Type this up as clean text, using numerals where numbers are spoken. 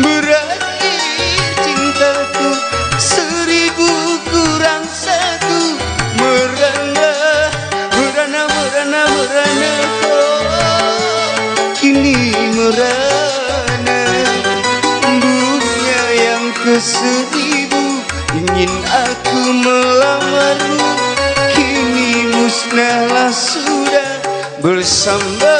berarti cintaku 1000 kurang 1. Merana, merana, merana, merana, oh, kini merana. Bunga yang ke-1000 ingin aku melamarmu, kini musnahlah sudah bersama